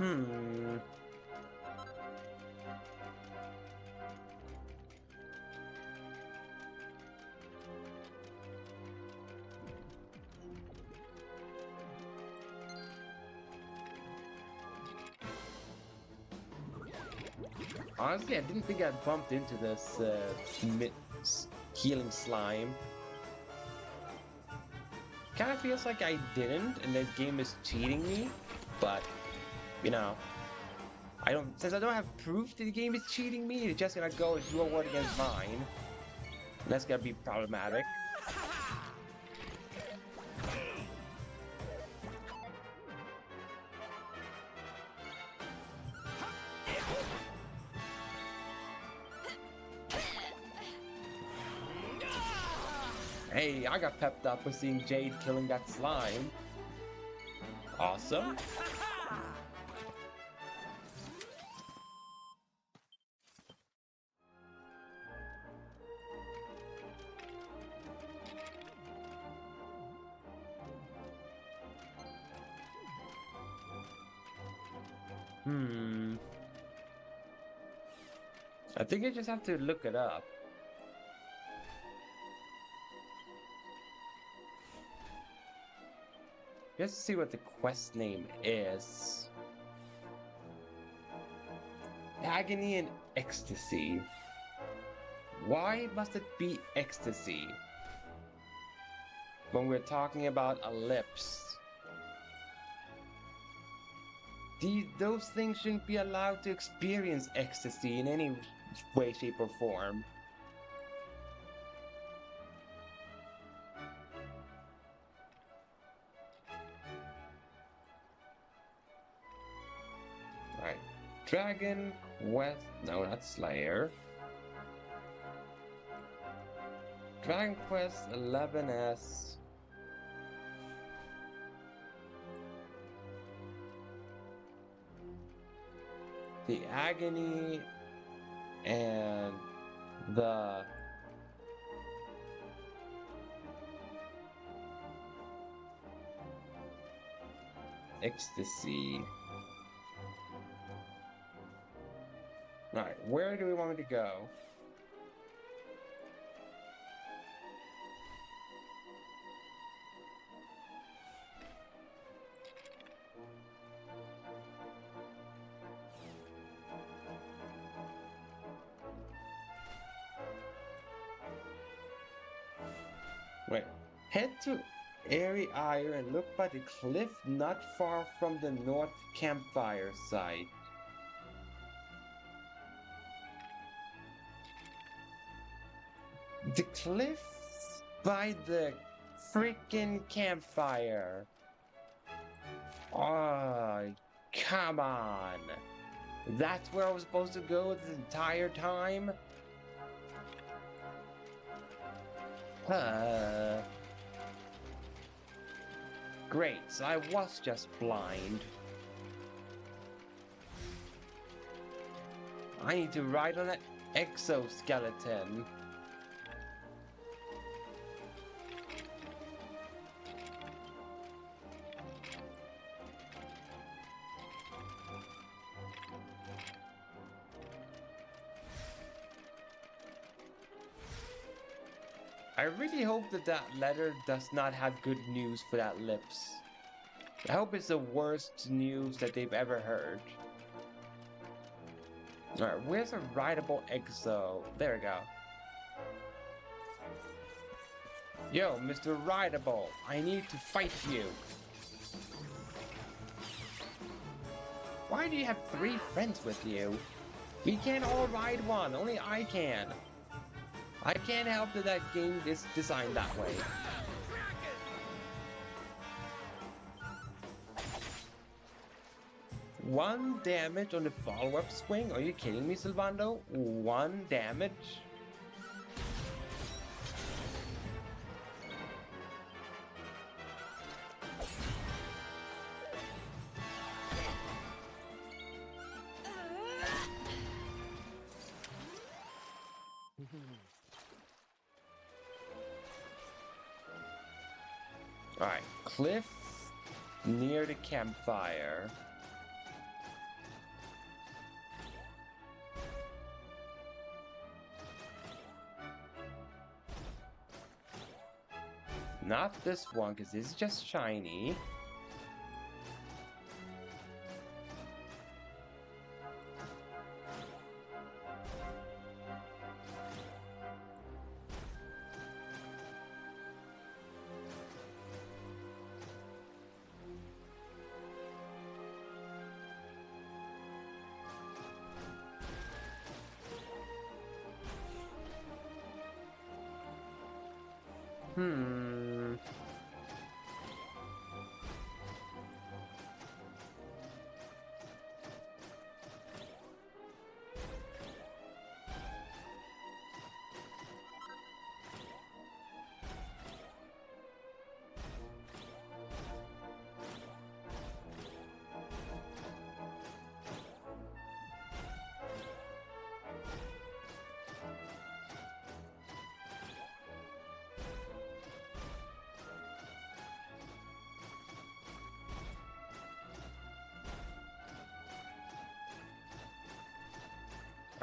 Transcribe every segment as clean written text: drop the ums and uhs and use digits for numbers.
Hmm. Honestly, I didn't think I'd bumped into this healing slime. Kind of feels like I didn't, and the game is cheating me. But you know, since I don't have proof that the game is cheating me. It's just gonna go as your word against mine. And that's gonna be problematic. Hey, I got pepped up with seeing Jade killing that slime. Awesome. Hmm. I think I just have to look it up. Just to see what the quest name is. Agony and Ecstasy. Why must it be ecstasy when we're talking about a lips? Those things shouldn't be allowed to experience ecstasy in any way, shape, or form. Right. Dragon Quest. No, not Slayer. Dragon Quest 11S. The Agony and the Ecstasy. Alright, where do we want me to go? Wait. Head to Airy Ire and look by the cliff not far from the north campfire site. The cliff by the freaking campfire. Oh, come on. That's where I was supposed to go this entire time? Great, so I was just blind. I need to ride on that exoskeleton. I really hope that that letter does not have good news for that lips. I hope it's the worst news that they've ever heard. Alright, where's a rideable exo? There we go. Yo, Mr. Rideable, I need to fight you. Why do you have 3 friends with you? We can't all ride one, only I can. I can't help that that game is designed that way. One damage on the follow-up swing? Are you kidding me, Silvando? 1 damage? Alright, cliff near the campfire. Not this one, because this is just shiny. Hmm.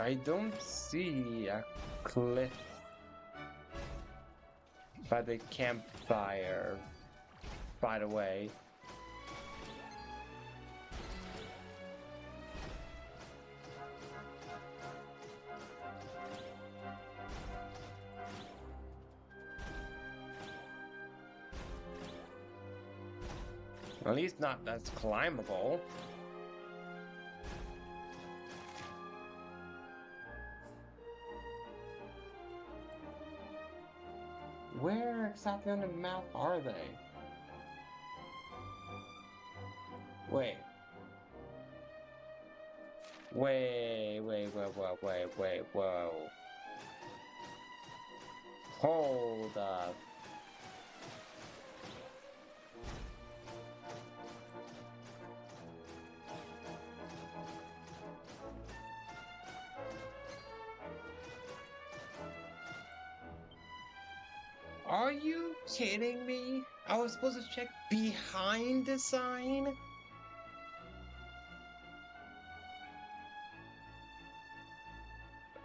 I don't see a cliff by the campfire, by the way. At least not that's climbable. Where exactly on the map are they? Wait. Wait, whoa. Hold up. Are you kidding me? I was supposed to check behind the sign?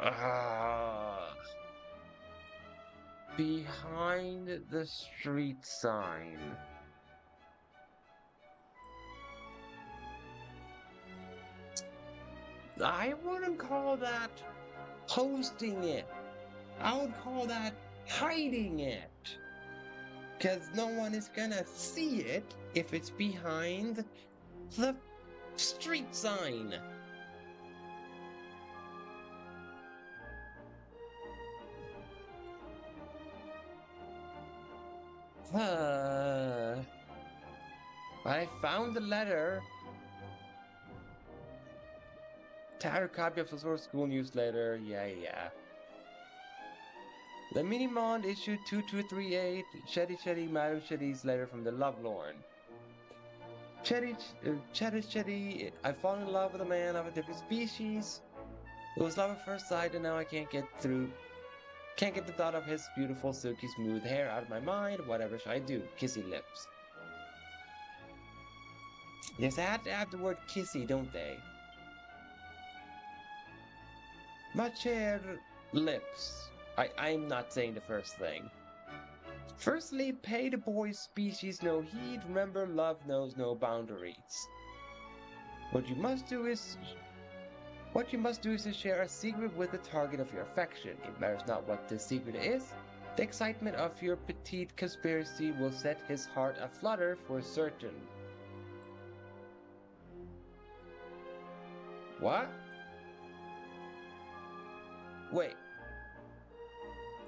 Ah, behind the street sign. I wouldn't call that posting it. I would call that hiding it. Because no one is gonna see it if it's behind the street sign. I found the letter. Tattered copy of the source school newsletter. Yeah. The Minimond issue 2238. Shetty, Madam Shetty's letter from the Lovelorn. Shetty, I fall in love with a man of a different species. It was love at first sight, and now I can't get the thought of his beautiful, silky, smooth hair out of my mind. Whatever shall I do? Kissy lips. Yes, they have to have the word kissy, don't they? My chair lips. I'm not saying the first thing. Firstly, pay the boy's species no heed. Remember, love knows no boundaries. What you must do is to share a secret with the target of your affection. It matters not what the secret is. The excitement of your petite conspiracy will set his heart aflutter for certain. What? Wait.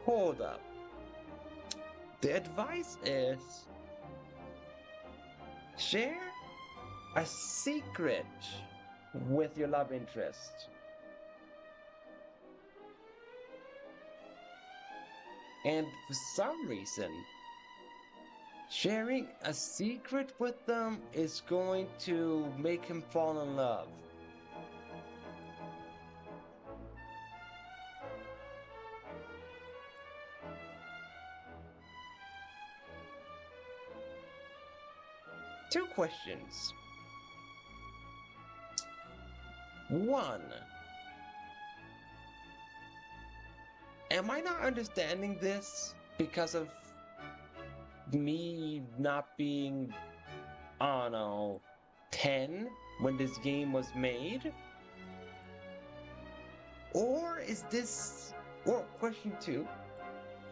Hold up. The advice is share a secret with your love interest. And for some reason, sharing a secret with them is going to make him fall in love. Two questions. One, am I not understanding this because of me not being, I don't know, 10 when this game was made? Or is this, or question two,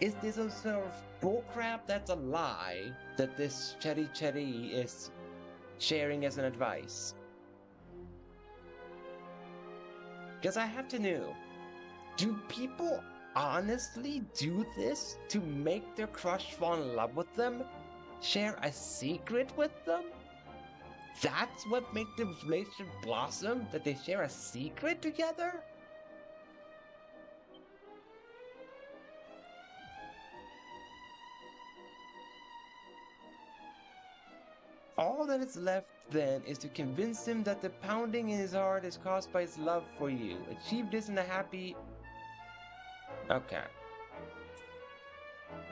is this a sort of bullcrap that's a lie that this Cherry is sharing as an advice? Because I have to know, do people honestly do this to make their crush fall in love with them? Share a secret with them? That's what makes the relationship blossom? That they share a secret together? All that is left then is to convince him that the pounding in his heart is caused by his love for you. Achieve this in a happy... Okay.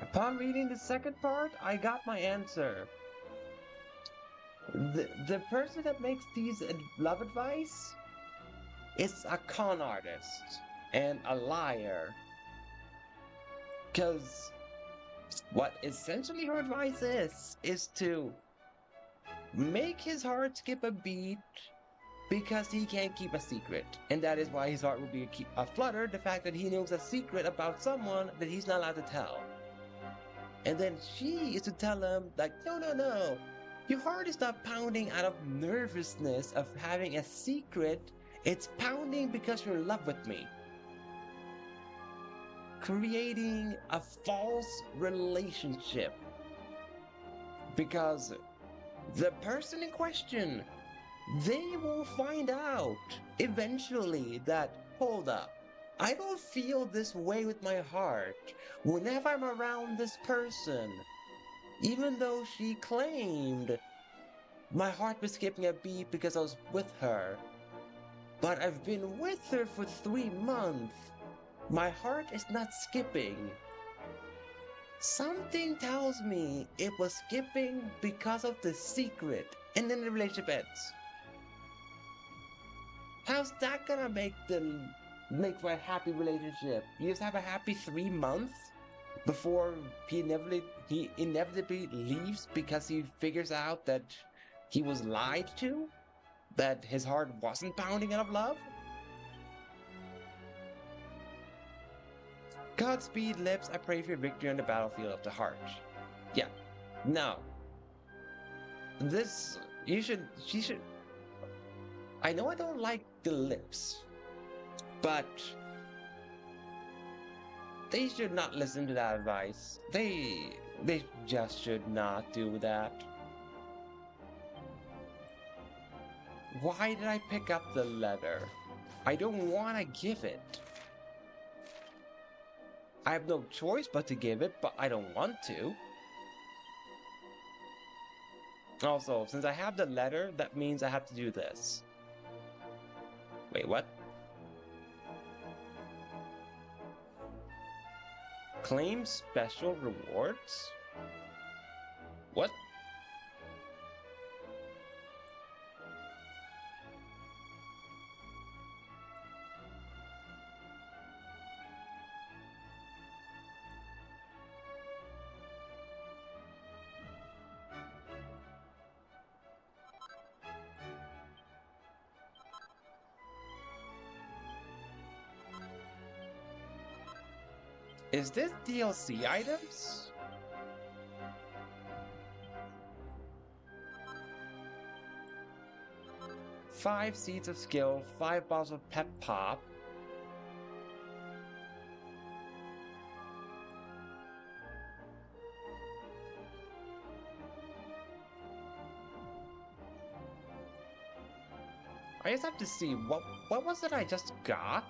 Upon reading the second part, I got my answer. The person that makes these love advice is a con artist and a liar. Because what essentially her advice is to make his heart skip a beat because he can't keep a secret. And that is why his heart will be a flutter, the fact that he knows a secret about someone that he's not allowed to tell. And then she is to tell him, like, no, no, no. Your heart is not pounding out of nervousness of having a secret. It's pounding because you're in love with me. Creating a false relationship. Because the person in question, they will find out eventually that, hold up, I don't feel this way with my heart whenever I'm around this person. Even though she claimed my heart was skipping a beat because I was with her. But I've been with her for 3 months. My heart is not skipping. Something tells me it was skipping because of the secret, and then the relationship ends. How's that gonna make for a happy relationship? You just have a happy 3 months before he inevitably leaves because he figures out that he was lied to, that his heart wasn't pounding out of love. Godspeed, lips. I pray for your victory on the battlefield of the heart. Yeah. No. This she should. I know I don't like the lips, but they should not listen to that advice. They just should not do that. Why did I pick up the letter? I don't want to give it. I have no choice but to give it, but I don't want to. Also, since I have the letter, that means I have to do this. Wait, what? Claim special rewards? What? Is this DLC items? Five seeds of skill, 5 bottles of pep pop. I just have to see what was it I just got?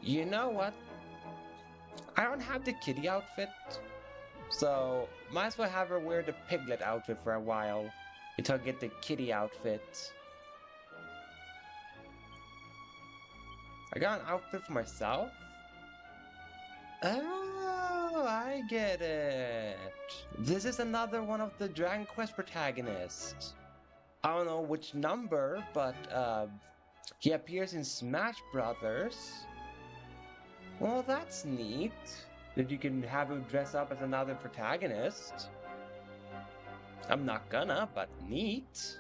You know what? I don't have the kitty outfit, so might as well have her wear the piglet outfit for a while until I get the kitty outfit. I got an outfit for myself? Oh, I get it. This is another one of the Dragon Quest protagonists. I don't know which number, but he appears in Smash Brothers. Well, that's neat. That you can have him dress up as another protagonist. I'm not gonna, but neat.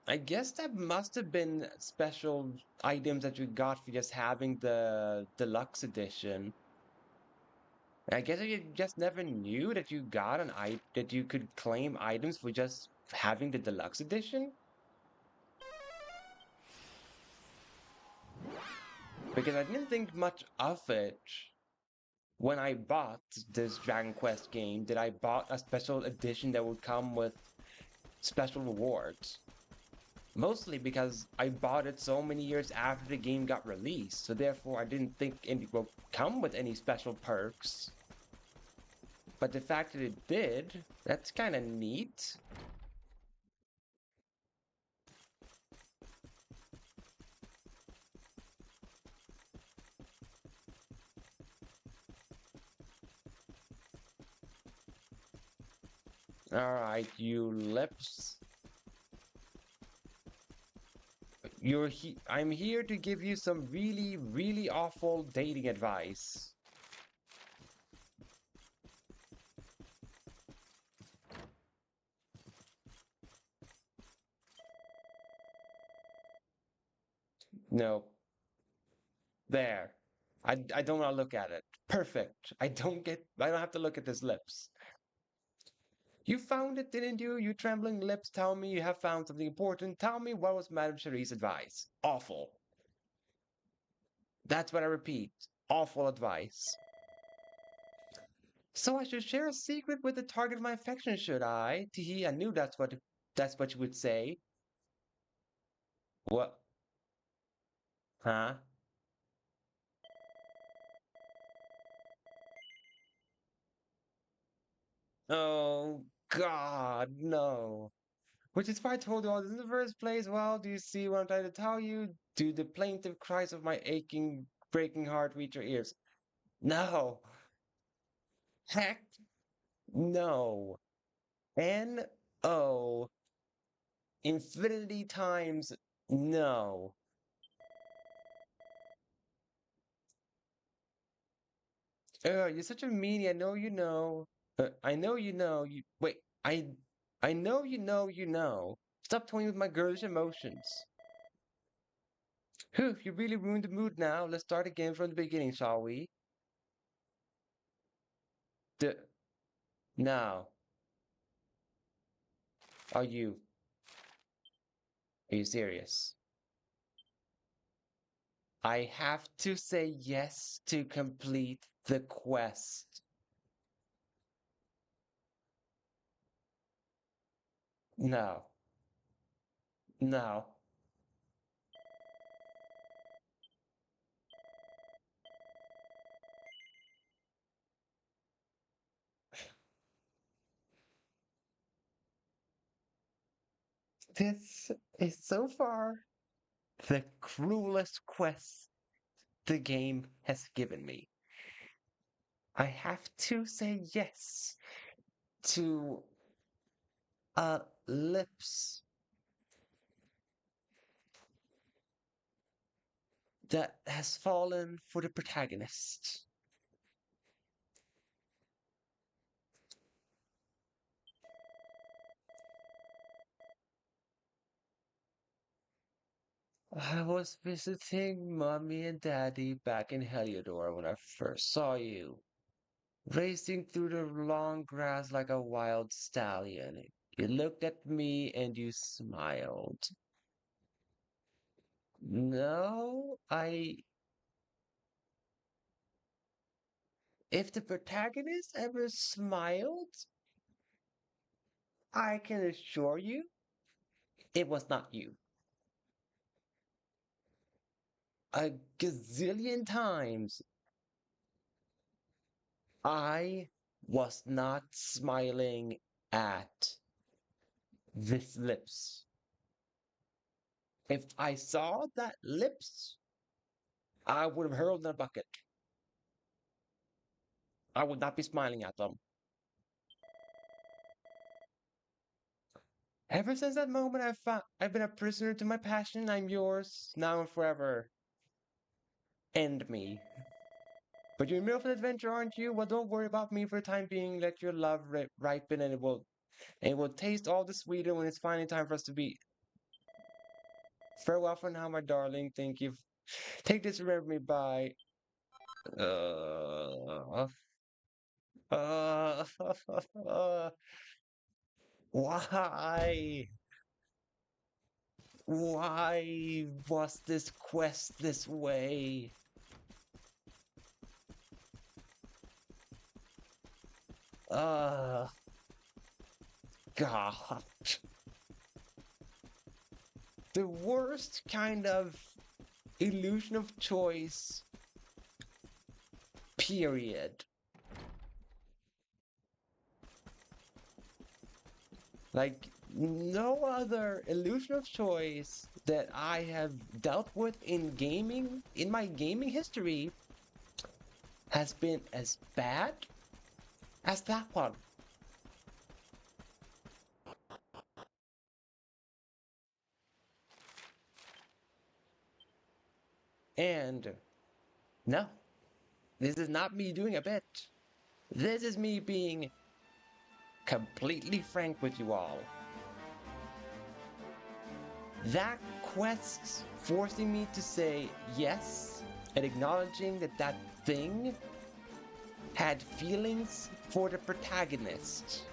I guess that must have been special items that you got for just having the deluxe edition. I guess you just never knew that you got that you could claim items for just having the deluxe edition? Because I didn't think much of it when I bought this Dragon Quest game, that I bought a special edition that would come with special rewards. Mostly because I bought it so many years after the game got released, so therefore I didn't think it would come with any special perks. But the fact that it did, that's kind of neat. Alright, you lips. I'm here to give you some really, really awful dating advice. No, there. I don't want to look at it. Perfect. I don't have to look at his lips. You found it, didn't you? You trembling lips tell me you have found something important. Tell me what was Madame Cherie's advice. Awful. That's what I repeat. Awful advice. So I should share a secret with the target of my affection, should I? Teehee, I knew that's what you would say. What? Huh? Oh God, no. Which is why I told you all this in the first place. Well, do you see what I'm trying to tell you? Do the plaintive cries of my aching, breaking heart reach your ears? No. Heck no. No. Infinity times no. You're such a meanie. I know you know. I know you know. Wait. I know you know you know. Stop toying with my girlish emotions. Whew, you really ruined the mood now. Let's start again from the beginning, shall we? D Now, are you are you serious? I have to say yes to complete the quest. No. No. This is so far the cruelest quest the game has given me. I have to say yes to lips that has fallen for the protagonist. I was visiting mommy and daddy back in Heliodor when I first saw you, racing through the long grass like a wild stallion. You looked at me and you smiled. No, if the protagonist ever smiled, I can assure you it was not you. A gazillion times, I was not smiling at this lips. If I saw that lips, I would have hurled in a bucket. I would not be smiling at them. Ever since that moment, I've been a prisoner to my passion. I'm yours now and forever. End me. But you're in the middle of an adventure, aren't you? Well, don't worry about me for the time being. Let your love ripen, and it will taste all the sweeter when it's finally time for us to be. Farewell for now, my darling. Thank you. Take this, remember me. Bye. Uh, uh, why? Why was this quest this way? Uh, God. The worst kind of illusion of choice, period. Like, no other illusion of choice that I have dealt with in gaming, in my gaming history, has been as bad as that one. And no, this is not me doing a bit. This is me being completely frank with you all. That quest forcing me to say yes and acknowledging that that thing had feelings for the protagonist.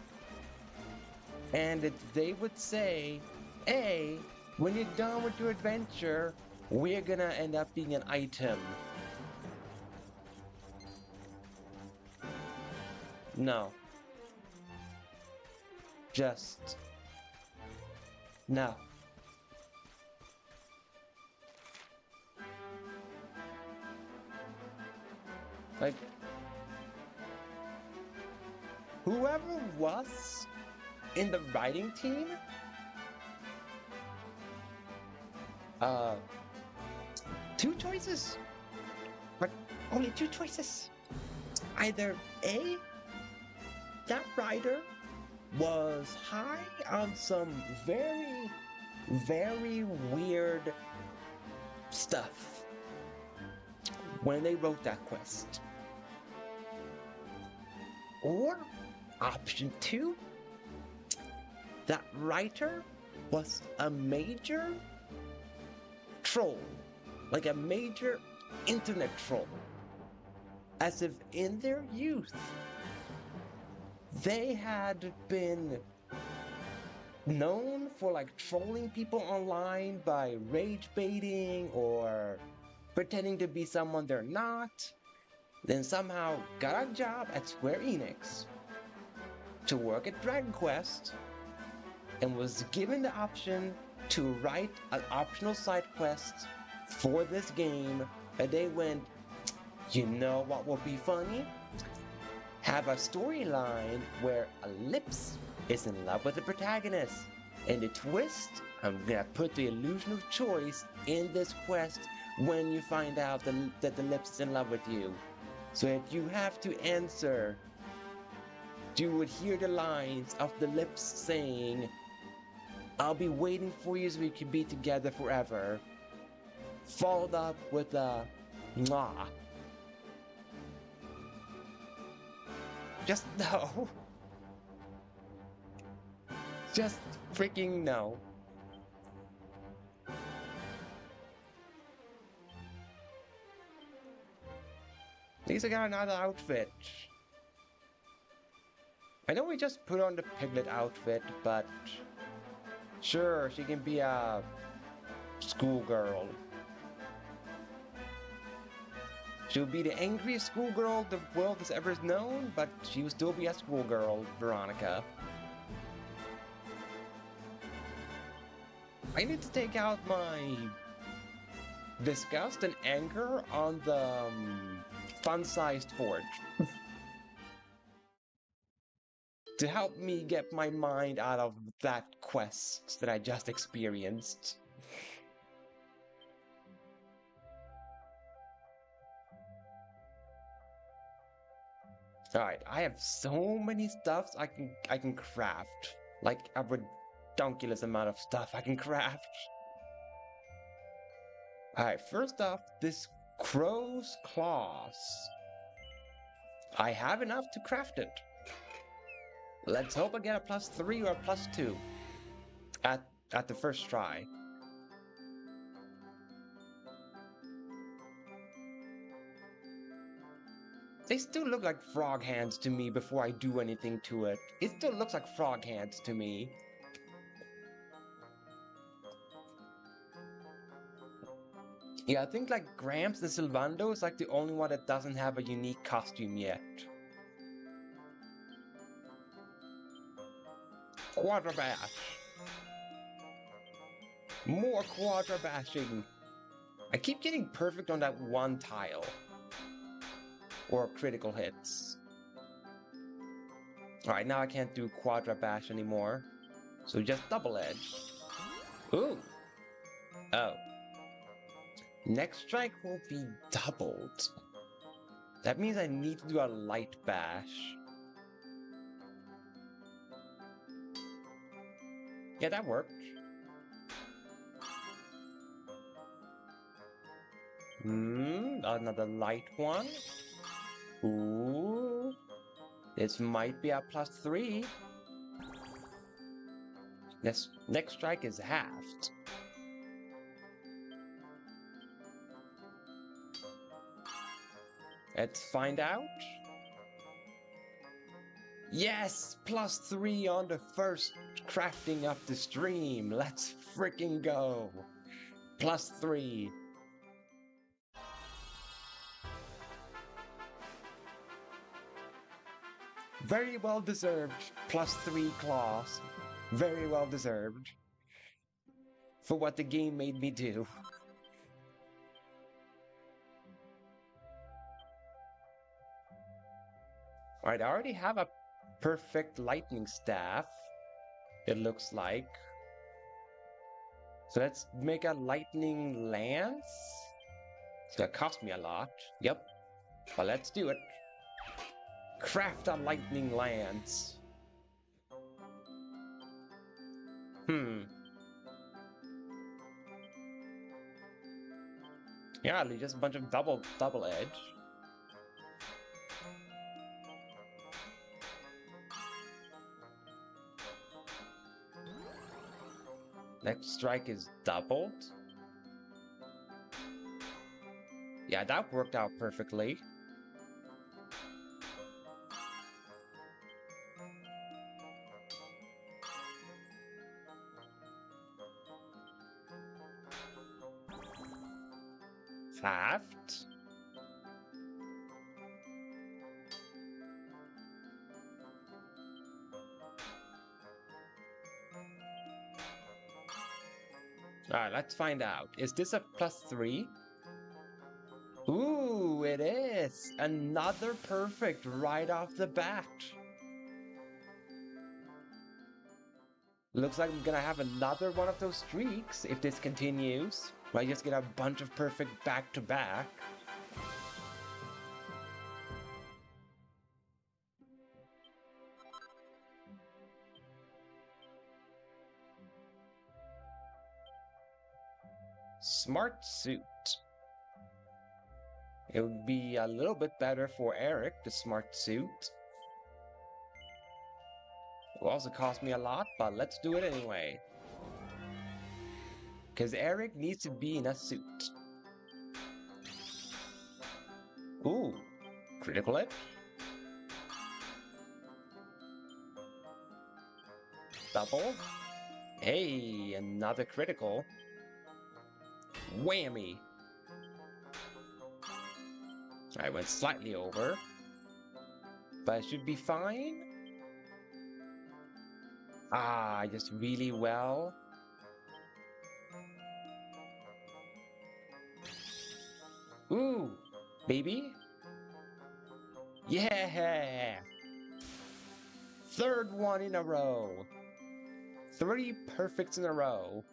And that they would say, hey, when you're done with your adventure, we're gonna end up being an item. No. Just no. Like, whoever was in the writing team, uh, two choices. But only two choices. Either A, that writer was high on some very, very weird stuff when they wrote that quest. Or option two, that writer was a major troll, like a major internet troll. As if in their youth, they had been known for like trolling people online by rage baiting or pretending to be someone they're not, then somehow got a job at Square Enix to work at Dragon Quest and was given the option to write an optional side quest for this game, and they went, you know what would be funny? Have a storyline where Ellipse is in love with the protagonist. And the twist, I'm gonna put the illusion of choice in this quest when you find out that the lips is in love with you. So that you have to answer, you would hear the lines of the lips saying, I'll be waiting for you so we can be together forever. Followed up with a mwah. Just no. Just freaking no. At least I got another outfit. I know we just put on the Piglet outfit, but sure, she can be a schoolgirl. She'll be the angriest schoolgirl the world has ever known, but she will still be a schoolgirl, Veronica. I need to take out my disgust and anger on the fun-sized forge. to help me get my mind out of that quest that I just experienced. Alright, I have so many stuffs I can craft. Like a redonkulous amount of stuff I can craft. Alright, first off, this crow's claws. I have enough to craft it. Let's hope I get a +3 or a +2 at the first try. They still look like frog hands to me before I do anything to it. It still looks like frog hands to me. Yeah, I think like Gramps and Sylvando is like the only one that doesn't have a unique costume yet. Quadra Bash. More Quadra Bashing. I keep getting perfect on that one tile. Or critical hits. Alright, now I can't do Quadra Bash anymore. So just double edge. Ooh. Oh. Next strike will be doubled. That means I need to do a light bash. Yeah, that worked. Another light one. Ooh. This might be a +3. Next strike is halved. Let's find out. Yes! +3 on the first crafting of the stream. Let's freaking go. +3. Very well deserved. +3 claws. Very well deserved. For what the game made me do. Alright, I already have a perfect lightning staff. It looks like. So let's make a lightning lance. It's gonna cost me a lot. Yep. But let's do it. Craft a lightning lance. Yeah, just a bunch of double edge. Next strike is doubled. Yeah, that worked out perfectly. Halved. Alright, let's find out. Is this a +3? Ooh, it is! Another perfect right off the bat. Looks like I'm gonna have another one of those streaks if this continues. I just get a bunch of perfect back-to-back. Smart suit. It would be a little bit better for Eric, the smart suit. It will also cost me a lot, but let's do it anyway. Because Eric needs to be in a suit. Ooh, critical hit. Double. Hey, another critical. Whammy. I went slightly over. But I should be fine. Ah, just really well. Ooh, baby. Yeah! Third one in a row. 3 perfects in a row.